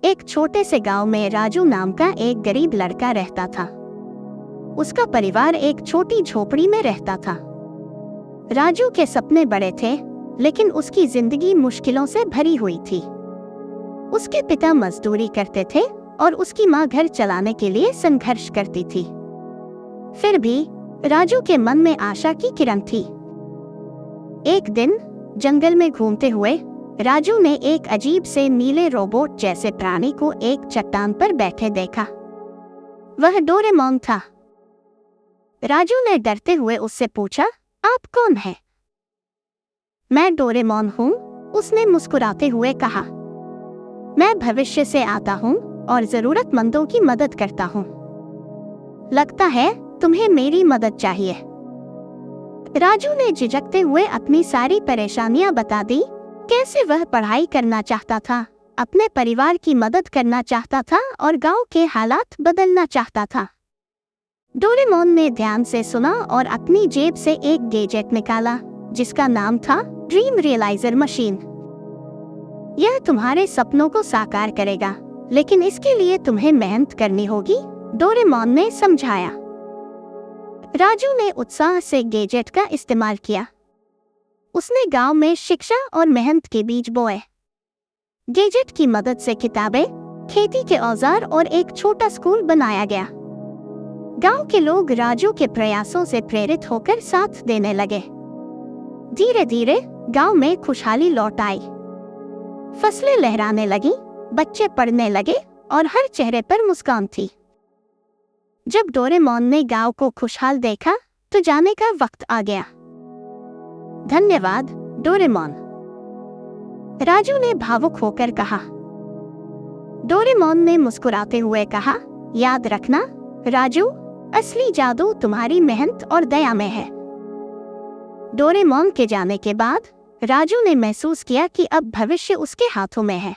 एक छोटे से गांव में राजू नाम का एक गरीब लड़का रहता था। उसका परिवार एक छोटी झोपड़ी में रहता था। राजू के सपने बड़े थे, लेकिन उसकी जिंदगी मुश्किलों से भरी हुई थी। उसके पिता मजदूरी करते थे और उसकी माँ घर चलाने के लिए संघर्ष करती थी। फिर भी राजू के मन में आशा की किरण थी। एक दिन जंगल में घूमते हुए राजू ने एक अजीब से नीले रोबोट जैसे प्राणी को एक चट्टान पर बैठे देखा। वह डोरेमोन था। राजू ने डरते हुए उससे पूछा, आप कौन हैं? मैं डोरेमोन हूँ, उसने मुस्कुराते हुए कहा। मैं भविष्य से आता हूँ और जरूरतमंदों की मदद करता हूँ। लगता है तुम्हें मेरी मदद चाहिए। राजू ने झिझकते हुए अपनी सारी परेशानियां बता दी। कैसे वह पढ़ाई करना चाहता था, अपने परिवार की मदद करना चाहता था और गांव के हालात बदलना चाहता था। डोरेमोन ने ध्यान से सुना और अपनी जेब से एक गैजेट निकाला, जिसका नाम था ड्रीम रियलाइजर मशीन। यह तुम्हारे सपनों को साकार करेगा, लेकिन इसके लिए तुम्हें मेहनत करनी होगी, डोरेमोन ने समझाया। राजू ने उत्साह से गैजेट का इस्तेमाल किया। उसने गांव में शिक्षा और मेहनत के बीज बोए। गैजेट की मदद से किताबें, खेती के औजार और एक छोटा स्कूल बनाया गया। गांव के लोग राजू के प्रयासों से प्रेरित होकर साथ देने लगे। धीरे धीरे गांव में खुशहाली लौट आई। फसलें लहराने लगी, बच्चे पढ़ने लगे और हर चेहरे पर मुस्कान थी। जब डोरेमोन ने गांव को खुशहाल देखा तो जाने का वक्त आ गया। धन्यवाद डोरेमोन, राजू ने भावुक होकर कहा। डोरेमोन ने मुस्कुराते हुए कहा, याद रखना राजू, असली जादू तुम्हारी मेहनत और दया में है। डोरेमोन के जाने के बाद राजू ने महसूस किया कि अब भविष्य उसके हाथों में है।